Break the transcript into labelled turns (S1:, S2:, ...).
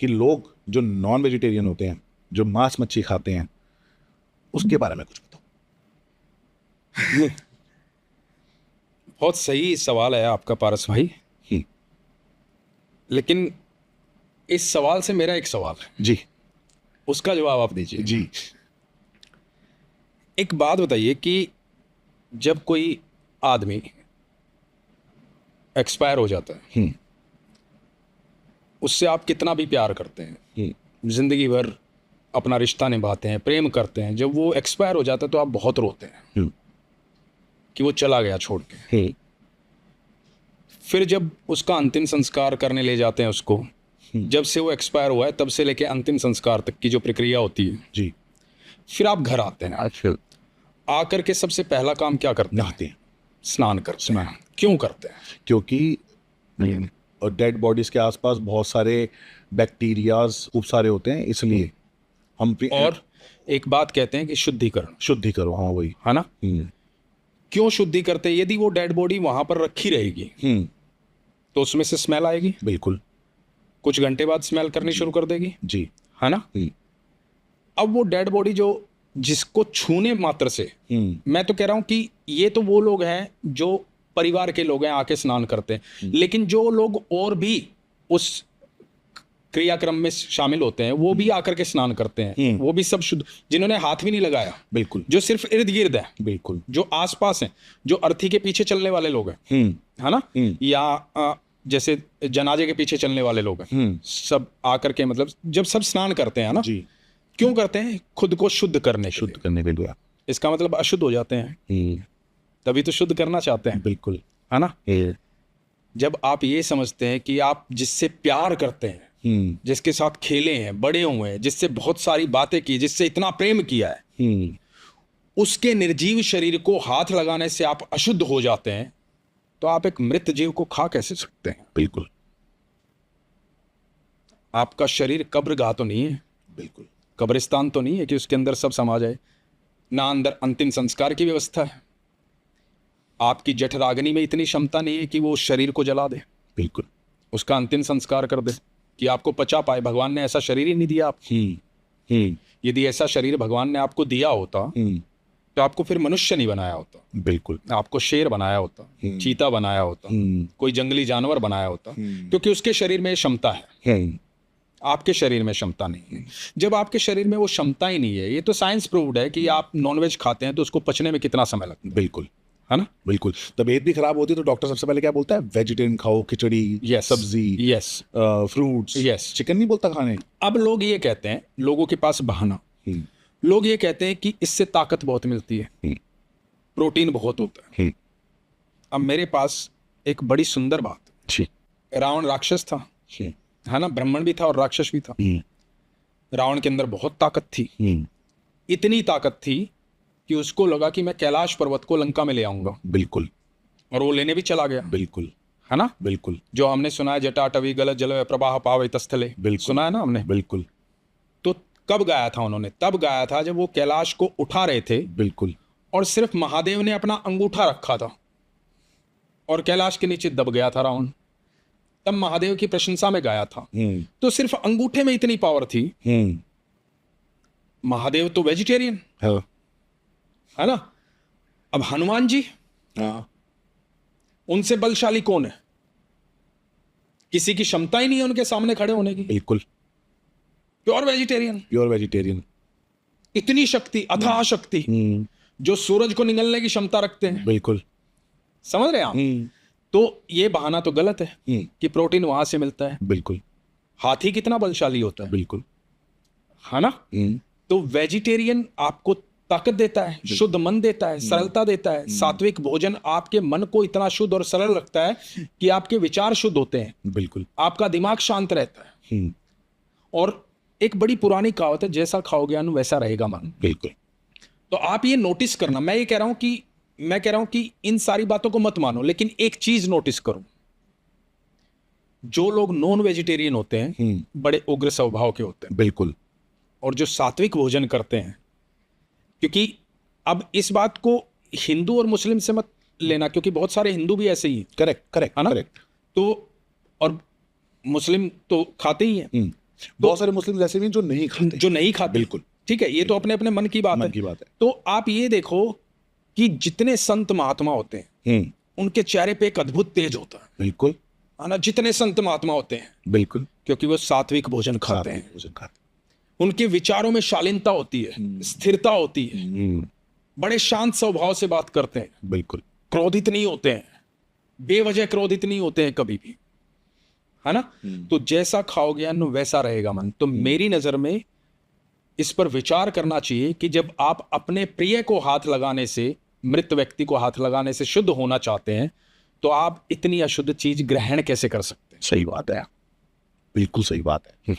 S1: कि लोग जो नॉन वेजिटेरियन होते हैं, जो मांस मच्छी खाते हैं, उसके बारे में कुछ बताओ।
S2: बहुत सही सवाल है आपका पारस भाई, लेकिन इस सवाल से मेरा एक सवाल है,
S1: जी
S2: उसका जवाब आप दीजिए।
S1: जी।
S2: एक बात बताइए कि जब कोई आदमी एक्सपायर हो जाता है, उससे आप कितना भी प्यार करते हैं, जिंदगी भर अपना रिश्ता निभाते हैं, प्रेम करते हैं, जब वो एक्सपायर हो जाता है तो आप बहुत रोते हैं कि वो चला गया छोड़ के। फिर जब उसका अंतिम संस्कार करने ले जाते हैं उसको, जब से वो एक्सपायर हुआ है तब से लेके अंतिम संस्कार तक की जो प्रक्रिया होती है
S1: जी।
S2: फिर आप घर आते हैं।
S1: अच्छा।
S2: आकर के सबसे पहला काम क्या करते हैं?
S1: नहाते हैं।
S2: स्नान करते हैं। क्यों करते हैं?
S1: क्योंकि डेड बॉडीज के आसपास बहुत सारे बैक्टीरियाज खूब सारे होते हैं, इसलिए हम
S2: और एक बात कहते हैं कि शुद्धिकरण,
S1: शुद्धि करो। हाँ वही
S2: है ना। क्यों शुद्धि करते हैं? यदि वो डेड बॉडी वहां पर रखी रहेगी तो उसमें से स्मेल आएगी,
S1: बिल्कुल।
S2: कुछ घंटे बाद स्मेल करनी शुरू कर देगी,
S1: जी।
S2: है ना। अब वो डेड बॉडी जो जिसको छूने मात्र से, मैं तो कह रहा हूं कि ये तो वो लोग हैं जो परिवार के लोग हैं, आके स्नान करते हैं, लेकिन जो लोग और भी उस क्रियाक्रम में शामिल होते हैं वो भी आकर के स्नान करते हैं, वो भी सब शुद्ध, जिन्होंने हाथ भी नहीं लगाया,
S1: बिल्कुल,
S2: जो सिर्फ इर्द गिर्द है,
S1: बिल्कुल,
S2: जो आसपास हैं, जो अर्थी के पीछे चलने वाले लोग हैं, है ना, या जैसे जनाजे के पीछे चलने वाले लोग हैं, सब आकर के, मतलब जब सब स्नान करते हैं ना
S1: जी।
S2: क्यों करते हैं? खुद को शुद्ध करने
S1: के लिए।
S2: इसका मतलब अशुद्ध हो जाते हैं, तभी तो शुद्ध करना चाहते हैं,
S1: बिल्कुल,
S2: है ना। जब आप ये समझते हैं कि आप जिससे प्यार करते हैं, जिसके साथ खेले हैं, बड़े हुए हैं, जिससे बहुत सारी बातें की, जिससे इतना प्रेम किया है, उसके निर्जीव शरीर को हाथ लगाने से आप अशुद्ध हो जाते हैं, तो आप एक मृत जीव को खा कैसे सकते हैं?
S1: बिल्कुल।
S2: आपका शरीर कब्रगाह तो नहीं है,
S1: बिल्कुल,
S2: कब्रिस्तान तो नहीं है कि उसके अंदर सब समा जाए, ना अंदर अंतिम संस्कार की व्यवस्था है। आपकी जठराग्नि में इतनी क्षमता नहीं है कि वो उस शरीर को जला दे,
S1: बिल्कुल,
S2: उसका अंतिम संस्कार कर दे, कि आपको पचा पाए। भगवान ने ऐसा शरीर ही नहीं दिया आपको। यदि ऐसा शरीर भगवान ने आपको दिया होता तो आपको फिर मनुष्य नहीं बनाया होता,
S1: बिल्कुल,
S2: आपको शेर बनाया होता, चीता बनाया होता, कोई जंगली जानवर बनाया होता, क्योंकि उसके शरीर में क्षमता है, आपके शरीर में क्षमता नहीं है। जब आपके शरीर में वो क्षमता ही नहीं है, ये तो साइंस प्रूव्ड है कि आप नॉनवेज खाते हैं तो उसको पचने में कितना समय लगता है,
S1: बिल्कुल,
S2: है ना।
S1: बिल्कुल। तबीयत भी खराब होती है तो डॉक्टर सबसे पहले क्या बोलता है? वेजिटेरियन खाओ, खिचड़ी,
S2: यस,
S1: सब्जी,
S2: यस,
S1: फ्रूट्स,
S2: यस।
S1: चिकन नहीं बोलता खाने।
S2: अब लोग ये कहते हैं, लोगों के पास बहाना, लोग ये कहते हैं कि इससे ताकत बहुत मिलती है, प्रोटीन बहुत होता है। अब मेरे पास एक बड़ी सुंदर बात, रावण राक्षस था, है ना, ब्राह्मण भी था और राक्षस भी था। रावण के अंदर बहुत ताकत थी, इतनी ताकत थी कि उसको लगा कि मैं कैलाश पर्वत को लंका में ले आऊंगा।
S1: बिल्कुल,
S2: और वो लेने भी चला गया।
S1: बिल्कुल,
S2: है ना।
S1: बिल्कुल,
S2: जो हमने सुना है, जटाटवी गलत जल प्रवाह पावे तस्थले, सुना है ना हमने।
S1: बिल्कुल।
S2: तो कब गाया था उन्होंने? तब गाया था जब वो कैलाश को उठा रहे थे,
S1: बिल्कुल,
S2: और सिर्फ महादेव ने अपना अंगूठा रखा था और कैलाश के नीचे दब गया था रावण, तब महादेव की प्रशंसा में गाया था। तो सिर्फ अंगूठे में इतनी पावर थी। महादेव तो वेजिटेरियन है ना। अब हनुमान जी, उनसे बलशाली कौन है? किसी की क्षमता ही नहीं है उनके सामने खड़े होने की।
S1: बिल्कुल,
S2: प्योर वेजिटेरियन,
S1: प्योर वेजिटेरियन।
S2: इतनी शक्ति, अथाह शक्ति, जो सूरज को निगलने की क्षमता रखते हैं।
S1: बिल्कुल,
S2: समझ रहे हैं आप? तो ये बहाना तो गलत है कि प्रोटीन वहां से मिलता है।
S1: बिल्कुल।
S2: हाथी कितना बलशाली होता है,
S1: बिल्कुल,
S2: है ना। तो वेजिटेरियन आपको ताकत देता है, शुद्ध मन देता है, सरलता देता है। सात्विक भोजन आपके मन को इतना शुद्ध और सरल रखता है कि आपके विचार शुद्ध होते हैं।
S1: बिल्कुल,
S2: आपका दिमाग शांत रहता है। और एक बड़ी पुरानी कहावत है, जैसा खाओगे अन्न वैसा रहेगा मन।
S1: बिल्कुल।
S2: तो आप ये नोटिस करना। मैं ये कह रहा हूं कि इन सारी बातों को मत मानो, लेकिन एक चीज नोटिस करो, जो लोग नॉन वेजिटेरियन होते हैं बड़े उग्र स्वभाव के होते हैं।
S1: बिल्कुल।
S2: और जो सात्विक भोजन करते हैं, क्योंकि अब इस बात को हिंदू और मुस्लिम से मत लेना, क्योंकि बहुत सारे हिंदू भी ऐसे ही,
S1: करेक्ट, करेक्ट,
S2: है ना।
S1: करेक्ट।
S2: तो और मुस्लिम तो खाते ही हैं,
S1: बहुत सारे मुस्लिम ऐसे भी हैं जो नहीं खाते,
S2: जो नहीं खाते,
S1: बिल्कुल
S2: ठीक है, ये तो अपने अपने मन की बात
S1: मन
S2: है।
S1: की बात है।
S2: तो आप ये देखो कि जितने संत महात्मा होते हैं उनके चेहरे पे एक अद्भुत तेज होता
S1: बिल्कुल
S2: है ना, जितने संत महात्मा होते हैं,
S1: बिल्कुल
S2: क्योंकि वो सात्विक भोजन खाते हैं,
S1: भोजन खाते
S2: उनके विचारों में शालीनता होती है, स्थिरता होती है,
S1: हैं।
S2: बड़े शांत स्वभाव से बात करते हैं,
S1: बिल्कुल
S2: क्रोधित नहीं होते हैं, बेवजह क्रोधित नहीं होते हैं कभी भी, है ना। तो जैसा खाओगे अन्न वैसा रहेगा मन। तो मेरी नजर में इस पर विचार करना चाहिए कि जब आप अपने प्रिय को हाथ लगाने से, मृत व्यक्ति को हाथ लगाने से शुद्ध होना चाहते हैं, तो आप इतनी अशुद्ध चीज ग्रहण कैसे कर सकते हैं?
S1: सही बात है, बिल्कुल सही बात है।